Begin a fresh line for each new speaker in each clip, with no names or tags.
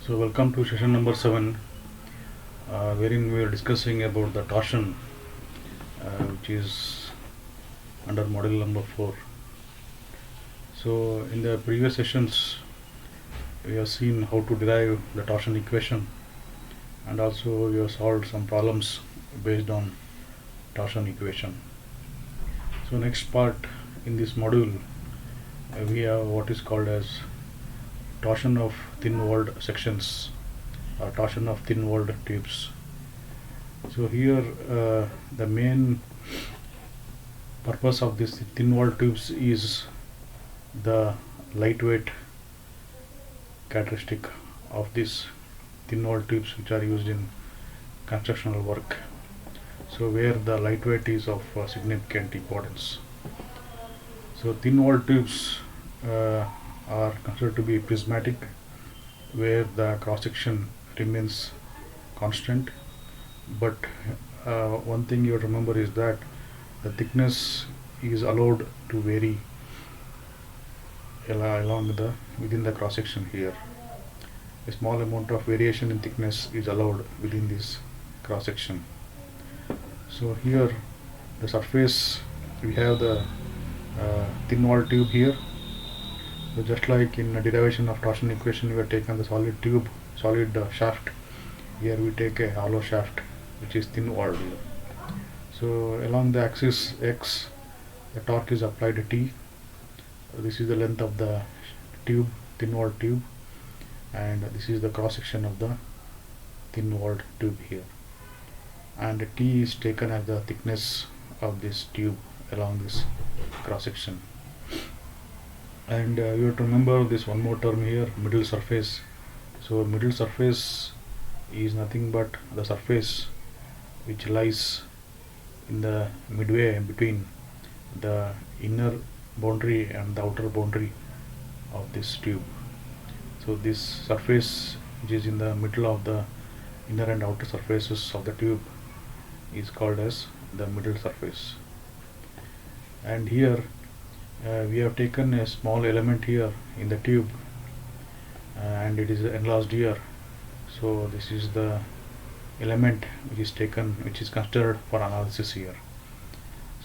So welcome to session number 7, wherein we are discussing about the torsion, which is under module number 4. So in the previous sessions we have seen how to derive the torsion equation, and also we have solved some problems based on torsion equation. So next part in this module we have what is called as torsion of thin-walled sections or torsion of thin-walled tubes. So here the main purpose of this thin-walled tubes is the lightweight characteristic of these thin-walled tubes which are used in constructional work. So where the lightweight is of significant importance. So thin-walled tubes are considered to be prismatic, where the cross-section remains constant, but one thing you have to remember is that the thickness is allowed to vary within the cross-section here. A small amount of variation in thickness is allowed within this cross-section. So here the surface, we have the thin-walled tube here. So just like in the derivation of torsion equation, we have taken the solid tube, solid shaft. Here we take a hollow shaft which is thin-walled. So along the axis X, the torque is applied T. This is the length of the tube, thin-walled tube, and this is the cross section of the thin-walled tube here. And T is taken as the thickness of this tube along this cross section. And you have to remember this one more term here, middle surface. So middle surface is nothing but the surface which lies in the midway between the inner boundary and the outer boundary of this tube. So this surface which is in the middle of the inner and outer surfaces of the tube is called as the middle surface. And here we have taken a small element here in the tube, and it is enlarged here. So this is the element which is taken, which is considered for analysis here.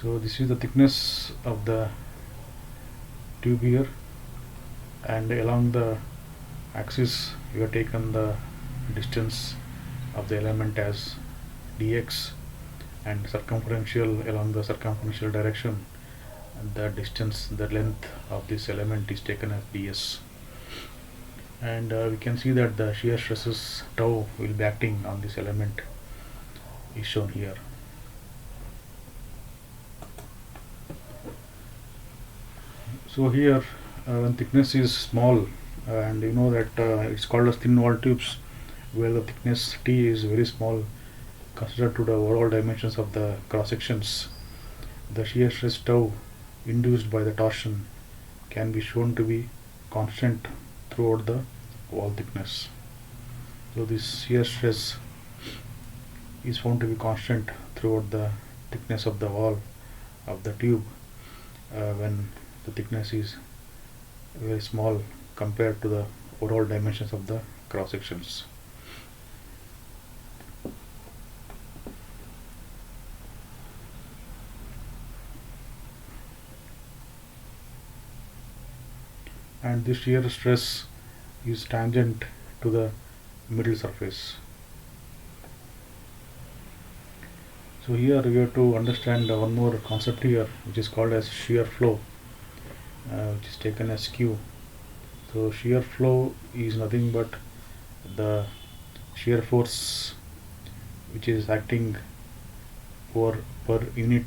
So this is the thickness of the tube here, and along the axis we have taken the distance of the element as dx, and circumferential, along the circumferential direction, the distance, the length of this element is taken as ds. And we can see that the shear stresses tau will be acting on this element is shown here. So here when thickness is small, and you know that it's called as thin-walled tubes, where the thickness T is very small considered to the overall dimensions of the cross sections, the shear stress tau induced by the torsion can be shown to be constant throughout the wall thickness. So this shear stress is found to be constant throughout the thickness of the wall of the tube when the thickness is very small compared to the overall dimensions of the cross sections. And this shear stress is tangent to the middle surface. So here we have to understand one more concept here, which is called as shear flow, which is taken as Q. So shear flow is nothing but the shear force which is acting per unit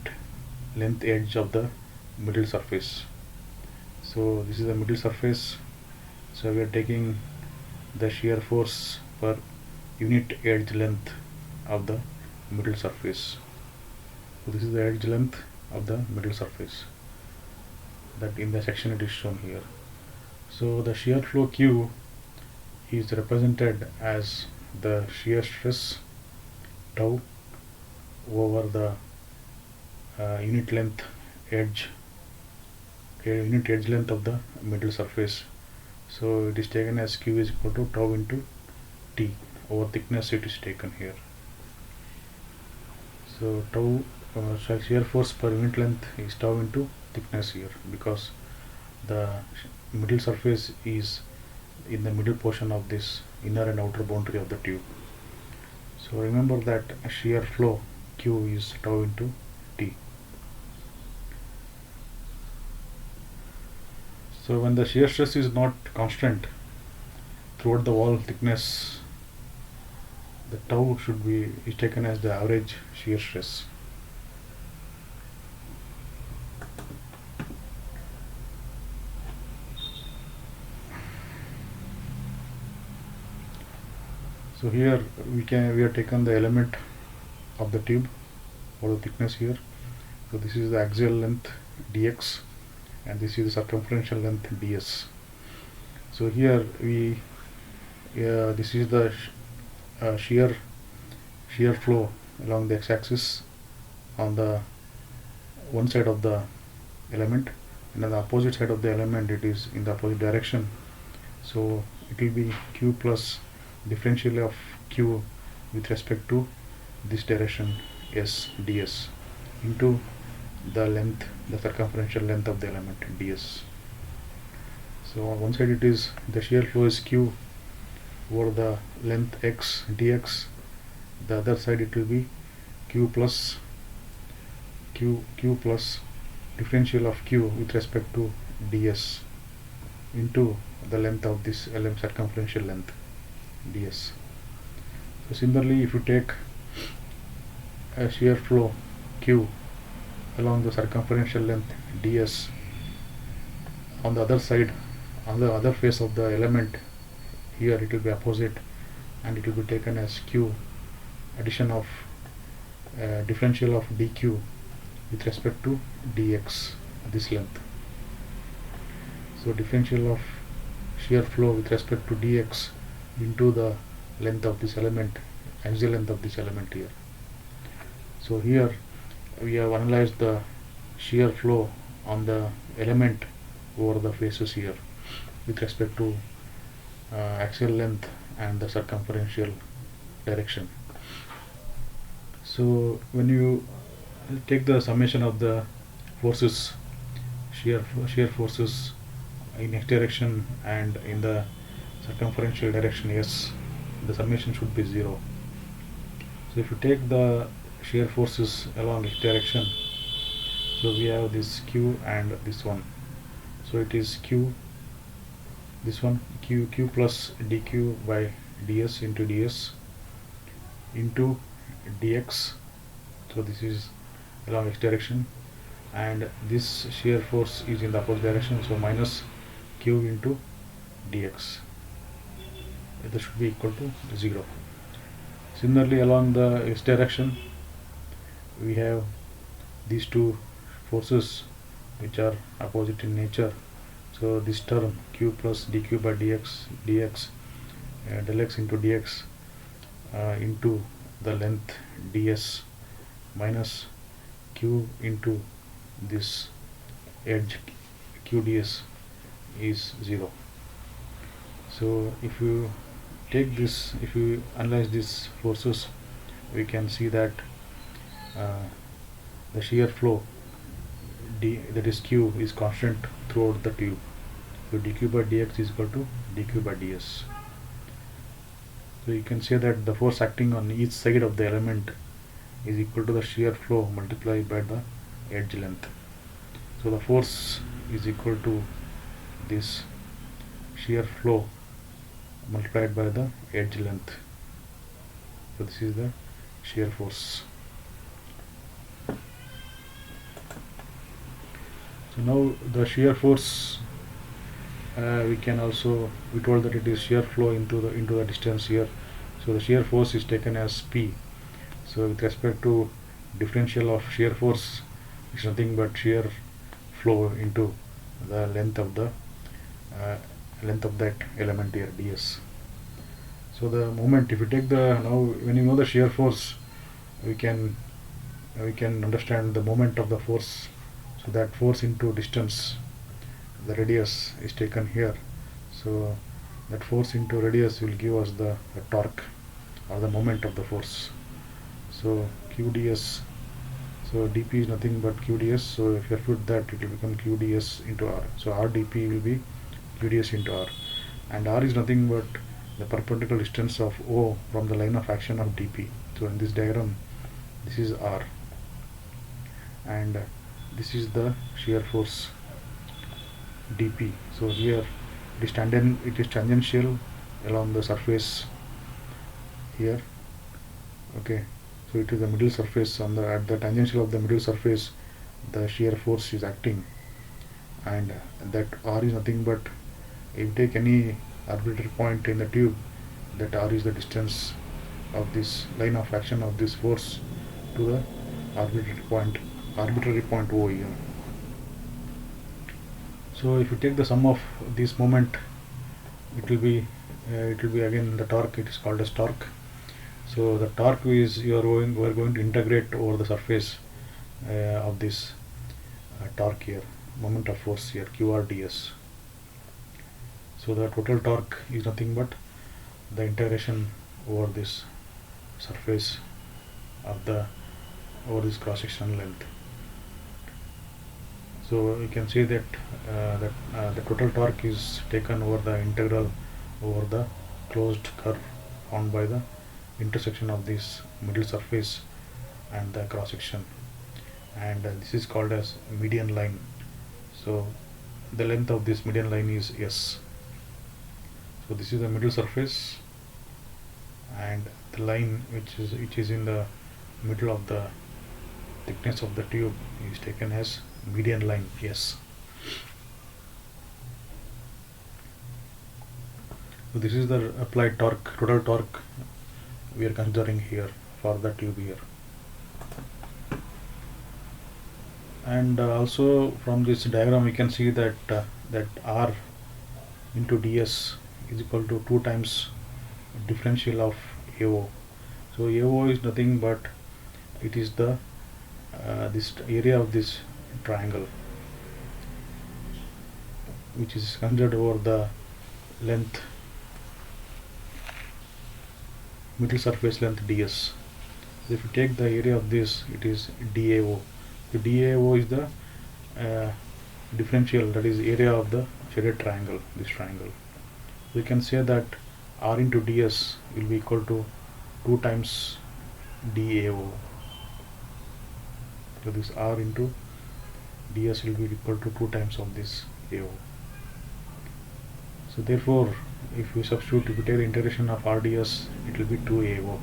length edge of the middle surface. So this is the middle surface, so we are taking the shear force per unit edge length of the middle surface. So this is the edge length of the middle surface, that in the section it is shown here. So the shear flow Q is represented as the shear stress tau over the unit edge length of the middle surface. So it is taken as Q is equal to tau into T over thickness it is taken here. So tau shear force per unit length is tau into thickness here, because the middle surface is in the middle portion of this inner and outer boundary of the tube. So remember that shear flow Q is tau into T. So when the shear stress is not constant throughout the wall thickness, the tau is taken as the average shear stress. So here we have taken the element of the tube or the thickness here. So this is the axial length dx and this is the circumferential length ds. So here this is the shear flow along the x-axis on the one side of the element, and on the opposite side of the element it is in the opposite direction. So it will be q plus differential of q with respect to this direction s ds into the length, the circumferential length of the element ds. So on one side it is the shear flow is q over the length x dx, the other side it will be q plus differential of q with respect to ds into the length of this circumferential length ds. So similarly, if you take a shear flow q along the circumferential length ds, on the other side, on the other face of the element, here it will be opposite and it will be taken as q addition of differential of dq with respect to dx, this length. So differential of shear flow with respect to dx into the length of this element, axial length of this element here. So here we have analyzed the shear flow on the element over the faces here with respect to axial length and the circumferential direction. So when you take the summation of the forces, shear forces in x direction and in the circumferential direction s, the summation should be 0. So if you take the shear forces along x direction, so we have this q and this one, so it is q, this one q plus dq by ds into ds into dx, so this is along x direction, and this shear force is in the opposite direction, so minus q into dx, that should be equal to 0. Similarly, along the x direction we have these two forces which are opposite in nature, so this term q plus dq by dx del x into dx into the length ds minus q into this edge qds is 0. So if you take this, if you analyze these forces, we can see that the shear flow d, that is q, is constant throughout the tube. So dq by dx is equal to dq by ds. So you can say that the force acting on each side of the element is equal to the shear flow multiplied by the edge length. So the force is equal to this shear flow multiplied by the edge length. So this is the shear force. So now the shear force, we told that it is shear flow into the distance here. So the shear force is taken as P. So with respect to differential of shear force, is nothing but shear flow into the length of that element here, ds. So the moment, if you take the, now when you know the shear force, we can understand the moment of the force. So that force into distance, the radius is taken here. So that force into radius will give us the torque or the moment of the force. So qds, so dp is nothing but qds, so if you put that, it will become qds into r. So r dp will be qds into r, and r is nothing but the perpendicular distance of O from the line of action of dp. So in this diagram, this is r, and this is the shear force dp. So here it is tangential along the surface here. Okay, so it is the middle surface, on the at the tangential of the middle surface the shear force is acting, and that r is nothing but, if you take any arbitrary point in the tube, that r is the distance of this line of action of this force to the arbitrary point O here. So if you take the sum of this moment, it will be again the torque. It is called as torque. So the torque is we are going to integrate over the surface of this torque here, moment of force here, qr ds. So the total torque is nothing but the integration over this surface of over this cross sectional length. So you can see that the total torque is taken over the integral over the closed curve found by the intersection of this middle surface and the cross section, and this is called as median line. So the length of this median line is s. So this is the middle surface, and the line which is in the middle of the thickness of the tube is taken as median line s. So this is the applied torque, total torque we are considering here for the tube here. And also from this diagram we can see that that r into ds is equal to 2 times differential of AO. So AO is nothing but it is the this area of this triangle, which is considered over the length, middle surface length ds. So if you take the area of this, it is DAO. The DAO is the differential, that is area of the shaded triangle, this triangle. We can say that r into ds will be equal to 2 times DAO. So this r into ds will be equal to 2 times of this AO. So therefore, if you substitute, if you take the integration of rds, it will be 2AO,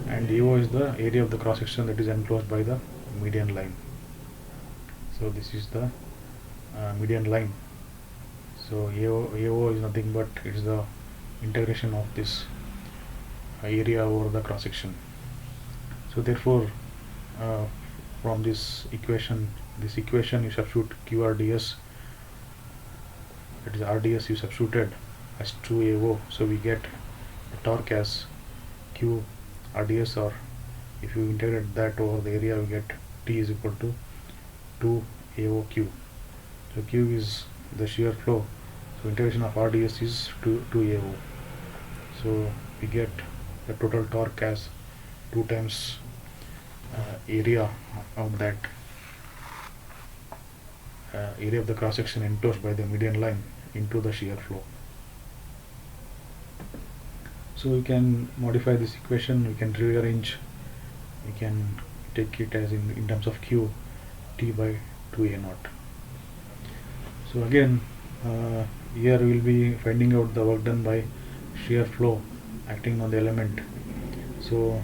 and AO is the area of the cross section that is enclosed by the median line. So this is the median line. So AO is nothing but it is the integration of this area over the cross section. So therefore, from this equation you substitute qrds, that is rds you substituted as 2AO, so we get the torque as q rds, or if you integrate that over the area we get T is equal to 2AOQ. So Q is the shear flow, so integration of rds is 2AO. So we get the total torque as 2 times area of that area of the cross section enclosed by the median line into the shear flow. So we can modify this equation, we can rearrange, we can take it as in terms of Q T by 2A naught. So again here we will be finding out the work done by shear flow acting on the element. So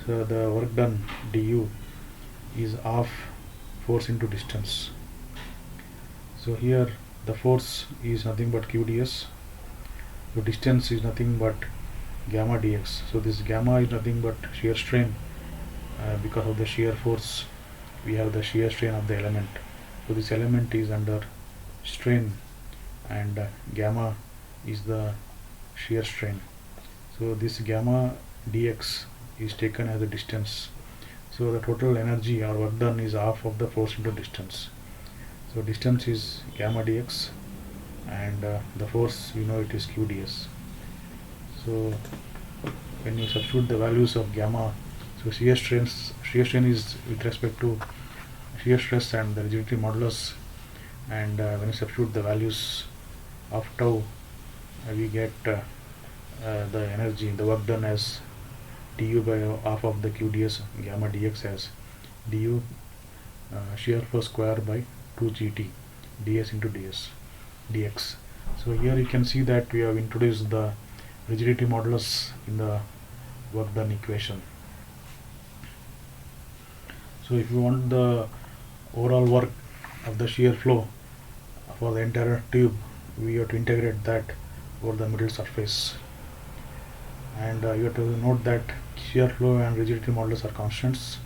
the work done du is half force into distance. So here the force is nothing but qds, so distance is nothing but gamma dx. So this gamma is nothing but shear strain, because of the shear force we have the shear strain of the element. So this element is under strain, and gamma is the shear strain. So this gamma dx is taken as a distance. So the total energy or work done is half of the force into distance. So distance is gamma dx, and the force, you know, it is QDS. So when you substitute the values of gamma, so shear strain is with respect to shear stress and the rigidity modulus, and when you substitute the values of tau, we get the energy, the work done as du by half of the QDS gamma dx as du shear flow square by 2gt ds into dx. So here you can see that we have introduced the rigidity modulus in the work done equation. So if you want the overall work of the shear flow for the entire tube, we have to integrate that over the middle surface, and you have to note that shear flow and rigidity modulus are constants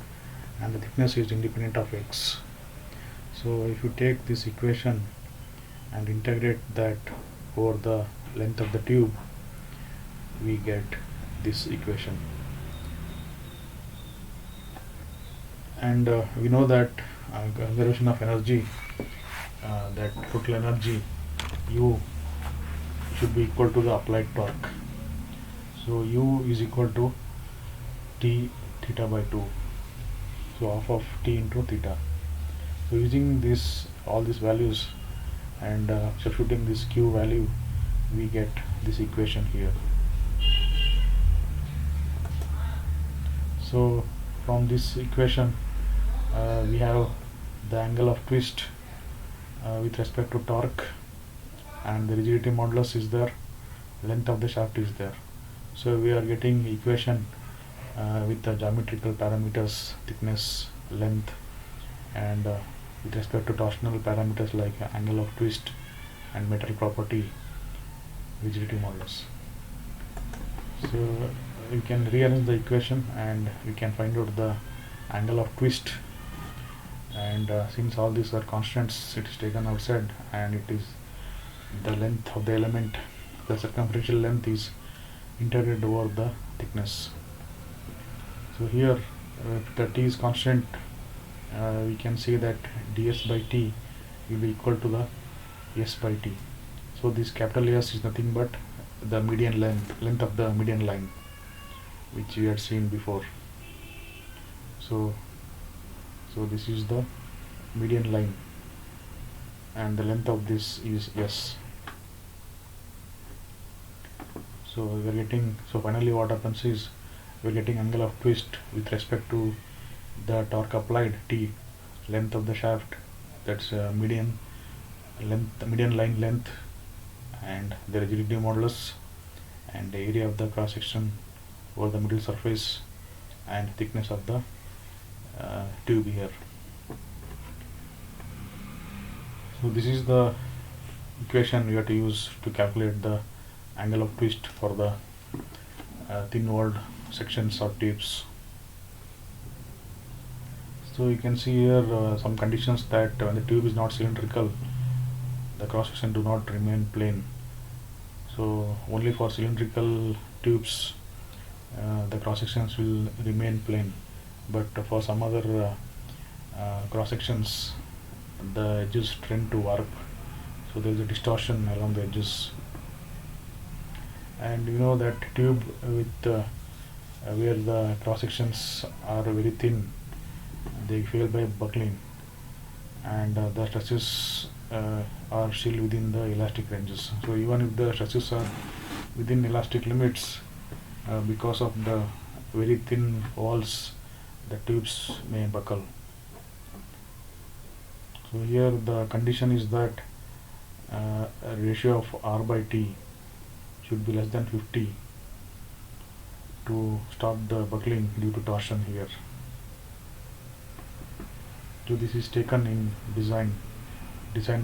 and the thickness is independent of x. So if you take this equation and integrate that over the length of the tube, we get this equation. And we know that conservation of energy, that total energy U should be equal to the applied torque. So U is equal to T theta by 2, so half of T into theta. So using this, all these values, and substituting this Q value, we get this equation here. So from this equation, we have the angle of twist with respect to torque, and the rigidity modulus is there, length of the shaft is there. So we are getting equation with the geometrical parameters, thickness, length, and with respect to torsional parameters like angle of twist and metal property, rigidity modulus. So we can rearrange the equation and we can find out the angle of twist, and since all these are constants, it is taken outside, and it is the length of the element, the circumferential length is integrated over the thickness. So here if the T is constant, we can say that ds by T will be equal to the S by T. So this capital S is nothing but the median length of the median line, which we had seen before. So this is the median line, and the length of this is S. So we are getting, so finally what happens is we are getting angle of twist with respect to the torque applied T, length of the shaft, that's median line length, and the rigidity modulus, and the area of the cross section over the middle surface, and thickness of the tube here. So this is the equation we have to use to calculate the angle of twist for the thin walled sections or tubes. So you can see here some conditions that when the tube is not cylindrical, the cross section do not remain plane. So only for cylindrical tubes the cross sections will remain plane, but for some other cross sections the edges tend to warp, so there is a distortion along the edges. And you know that tube with where the cross sections are very thin, they fail by buckling, and the stresses are still within the elastic ranges. So even if the stresses are within elastic limits, because of the very thin walls, the tubes may buckle. So here the condition is that a ratio of R by T should be less than 50 to stop the buckling due to torsion here. So this is taken in design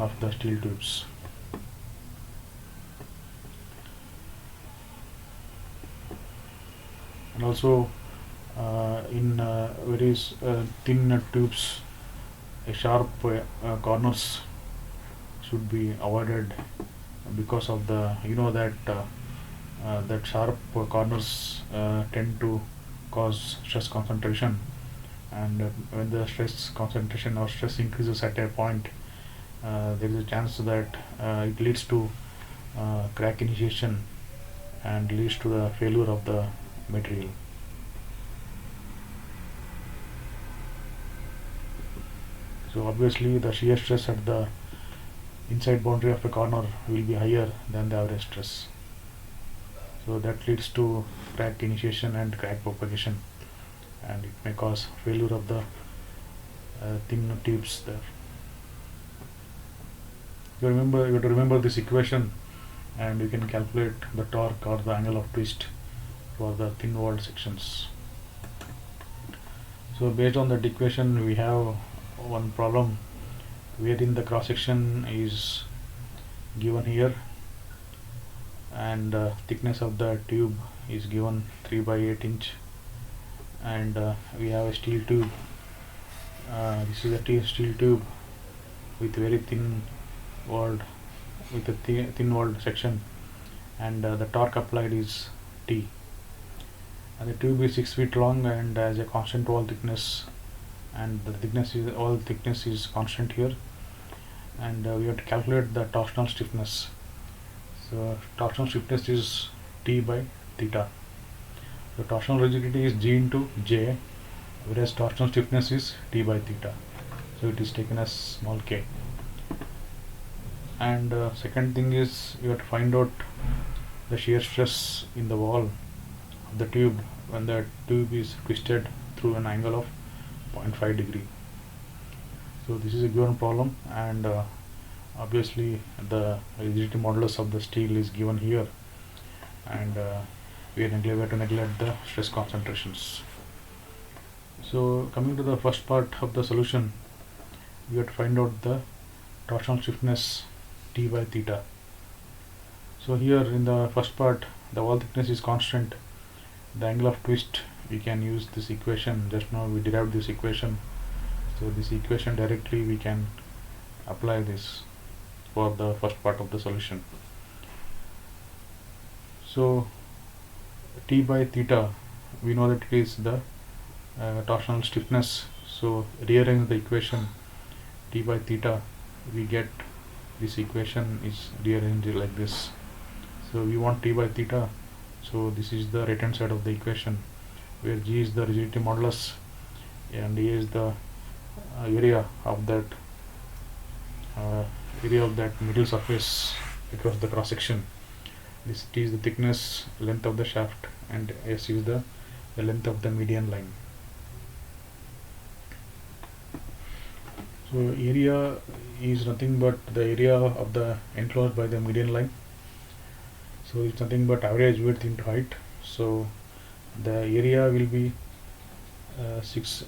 of the steel tubes. And also in very thin tubes, sharp corners should be avoided, because of the, you know that that sharp corners tend to cause stress concentration, and when the stress concentration or stress increases at a point, there is a chance that it leads to crack initiation and leads to the failure of the material. So obviously the shear stress at the inside boundary of a corner will be higher than the average stress. So that leads to crack initiation and crack propagation, and it may cause failure of the thin tubes there. You have to remember this equation, and you can calculate the torque or the angle of twist for the thin walled sections. So based on that equation, we have one problem wherein the cross section is given here, and thickness of the tube is given 3 by 8 inch, and we have a steel tube. This is a steel tube with very thin walled, with a thin walled section, and the torque applied is T, and the tube is 6 feet long and has a constant wall thickness, and the thickness is, all thickness is constant here, and we have to calculate the torsional stiffness. So torsional stiffness is T by theta. So torsional rigidity is G into J, whereas torsional stiffness is T by theta. So it is taken as small k. And second thing is, you have to find out the shear stress in the wall of the tube when the tube is twisted through an angle of 0.5 degree. So this is a given problem, and obviously the rigidity modulus of the steel is given here, and we have to neglect the stress concentrations. So coming to the first part of the solution, we have to find out the torsional stiffness T by theta. So here in the first part, the wall thickness is constant. The angle of twist, we can use this equation. Just now we derived this equation, so this equation directly we can apply this for the first part of the solution. So T by theta, we know that it is the torsional stiffness. So rearrange the equation T by theta, we get this equation is rearranged like this. So we want T by theta, so this is the right hand side of the equation, where G is the rigidity modulus and A is the area of that middle surface across the cross section. This T is the thickness, length of the shaft, and S is the length of the median line. So area is nothing but the area of the enclosed by the median line. So it's nothing but average width into height. So the area will be 6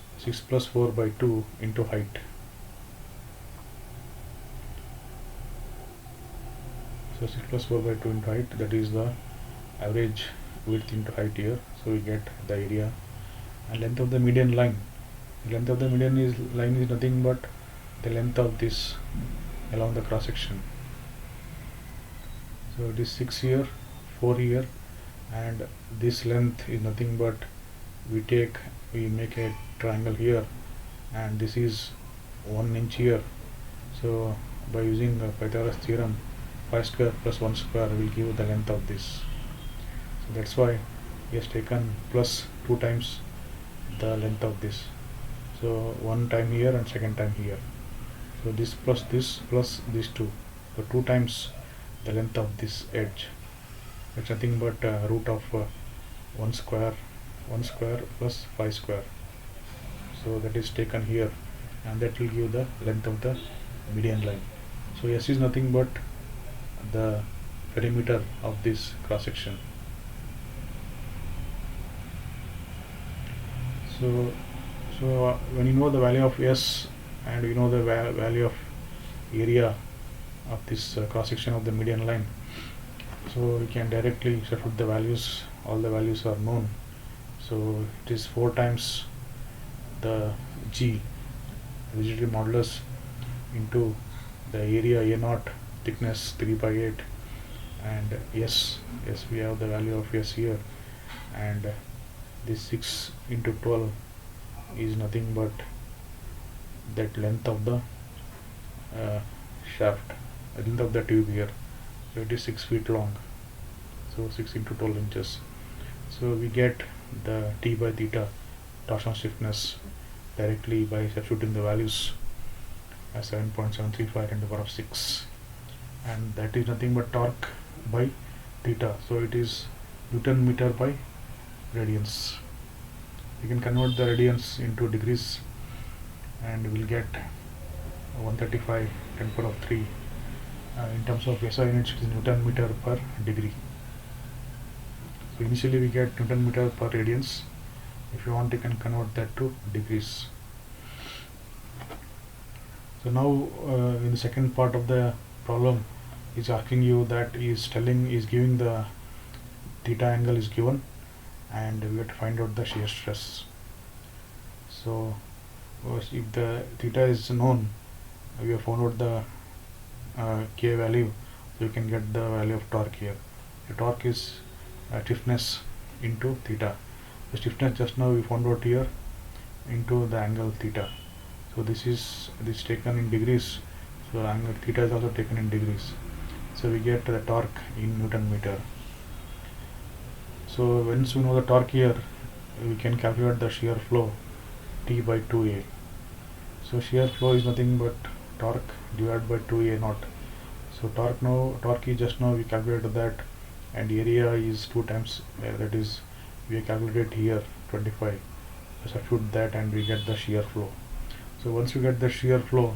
plus 4 by 2 into height. So 6 plus 4 by 2 into height, that is the average width into height here. So we get the area. And length of the median line. The length of the median line is nothing but the length of this along the cross section. So it is 6 here, 4 here, and this length is nothing but we make a triangle here, and this is 1 inch here. So by using Pythagoras Theorem, 5 square plus 1 square will give the length of this. So that's why he has taken plus 2 times the length of this. So 1 time here and second time here. So this plus these 2. So 2 times the length of this edge. It's nothing but root of 1 square plus 5 square. So that is taken here, and that will give the length of the median line. So S is nothing but the perimeter of this cross section. So when you know the value of S and you know the value of area of this cross section of the median line, so we can directly substitute the values. All the values are known. So it is 4 times the G, rigidity modulus, into the area A0, thickness 3 by 8, and S we have the value of S here, and this 6 into 12 is nothing but that length of the shaft, the length of the tube here. So it is 6 feet long, so 6 into 12 inches. So we get the T by theta torsion stiffness directly by substituting the values as 7.735 10 to the power of 6, and that is nothing but torque by theta, so it is Newton meter by radians. We can convert the radians into degrees and we'll get 135 10 to the power of 3. In terms of SI units, it is Newton meter per degree. So initially we get Newton meter per radians. If you want, you can convert that to degrees. So now in the second part of the problem, is asking you that is giving the theta angle is given, and we have to find out the shear stress. So if the theta is known, we have found out the K value, so you can get the value of torque here. The torque is stiffness into theta. The stiffness just now we found out here into the angle theta. So this is taken in degrees, so angle theta is also taken in degrees. So we get the torque in Newton meter. So once we know the torque here, we can calculate the shear flow T by 2a. So shear flow is nothing but torque divided by 2a naught. So torque is just now we calculated that, and area is 2 times, that is we calculated here 25. So substitute that and we get the shear flow. So once you get the shear flow,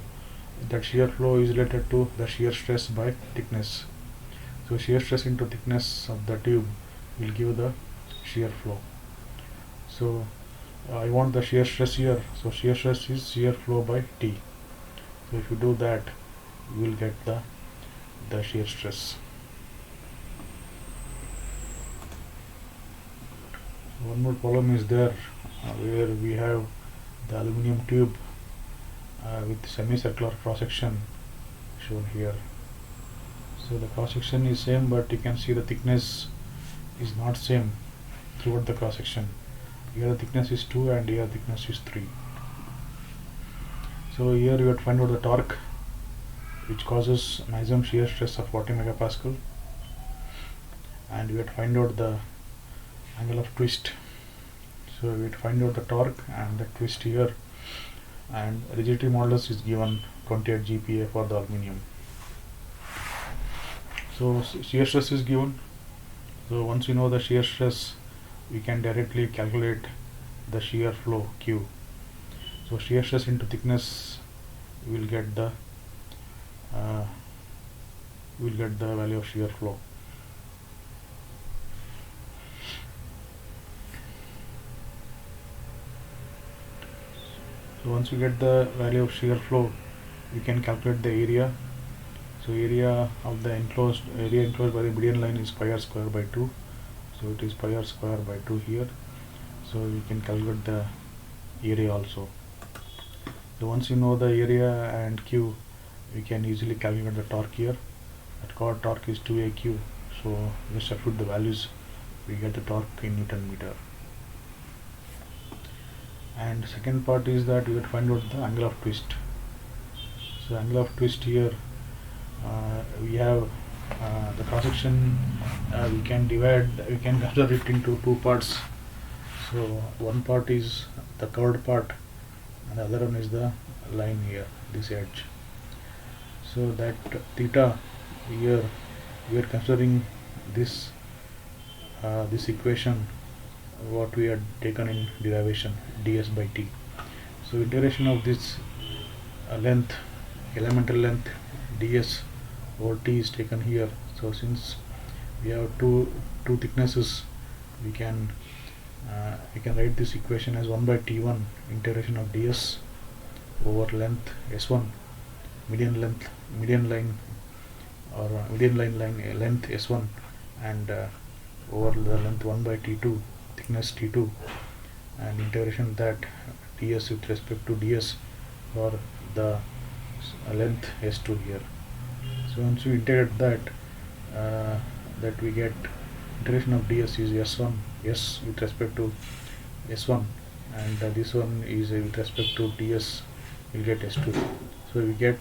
that shear flow is related to the shear stress by thickness. So shear stress into thickness of the tube will give the shear flow. So I want the shear stress here, so shear stress is shear flow by T. So if you do that, you will get the shear stress. One more problem is there where we have the aluminum tube with semicircular cross section shown here. So the cross section is same, but you can see the thickness is not same throughout the cross section. Here the thickness is 2 and here the thickness is 3. So here you have to find out the torque, which causes maximum shear stress of 40 megapascal, and we have to find out the angle of twist. So we have to find out the torque and the twist here, and rigidity modulus is given 28 GPa for the aluminium. So shear stress is given. So once you know the shear stress, we can directly calculate the shear flow Q. So shear stress into thickness, we will get the value of shear flow. So once we get the value of shear flow, we can calculate the area. So area of the enclosed by the median line is pi r square by 2. So it is pi r square by 2 here. So we can calculate the area also. So once you know the area and Q, we can easily calculate the torque here. That torque is 2aq. So just substitute the values, we get the torque in Newton meter. And second part is that we have to find out the angle of twist. So angle of twist here, we have the cross section, we can consider it into two parts. So one part is the curved part and the other one is the line here, this edge. So that theta here, we are considering this equation what we had taken in derivation, ds by t. So integration of this length, elemental length ds over t is taken here. So since we have two thicknesses, we can write this equation as 1 by t1 integration of ds over length s1, median line length s1, and over the length 1 by t2, thickness t2, and integration that ds with respect to ds for the length s2 here. So once we integrate that, we get integration of ds is s1, s with respect to s1, and this one is with respect to ds, we get s2. So we get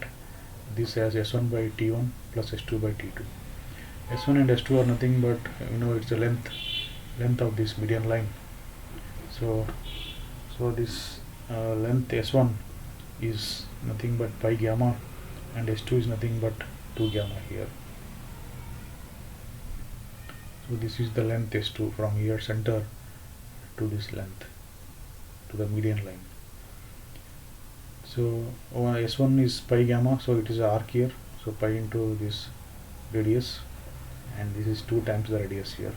this as S1 by T1 plus S2 by T2. S1 and S2 are nothing but, it's the length of this median line. So this length S1 is nothing but pi gamma, and S2 is nothing but 2 gamma here. So this is the length S2 from here center to this length, to the median line. So S1 is pi gamma, so it is an arc here, so pi into this radius, and this is 2 times the radius here.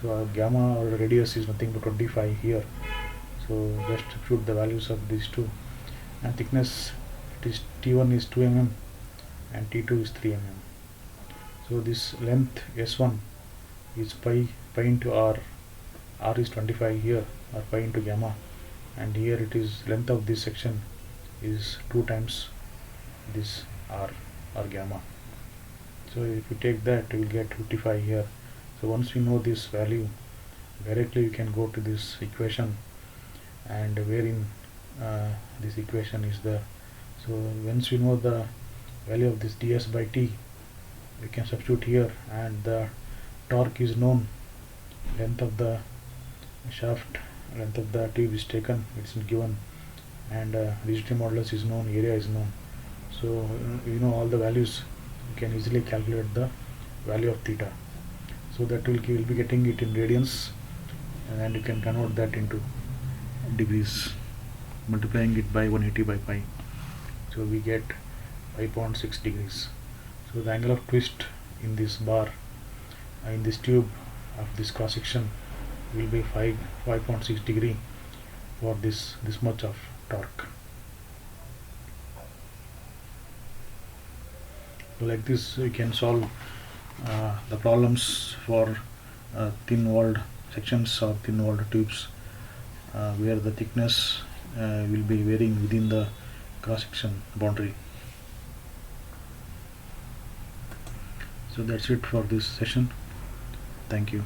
So gamma or radius is nothing but 25 here, so just substitute the values of these two, and thickness, it is T1 is 2 mm and T2 is 3 mm. So this length S1 is pi into r is 25 here, or pi into gamma, and here it is length of this section is 2 times this r or gamma. So if you take that, you will get 55 here. So once we know this value, directly you can go to this equation, and wherein this equation is there. So once we know the value of this ds by t, we can substitute here, and the torque is known, length of the shaft, length of the tube is taken, it's given, and rigidity modulus is known, area is known. So you know all the values, you can easily calculate the value of theta. So that will be getting it in radians, and you can convert that into degrees, multiplying it by 180 by pi. So we get 5.6 degrees. So the angle of twist in this bar, in this tube of this cross section, will be 5.6 degree for this much of torque. So like this we can solve the problems for thin walled sections or thin walled tubes, where the thickness will be varying within the cross section boundary. So that's it for this session. Thank you.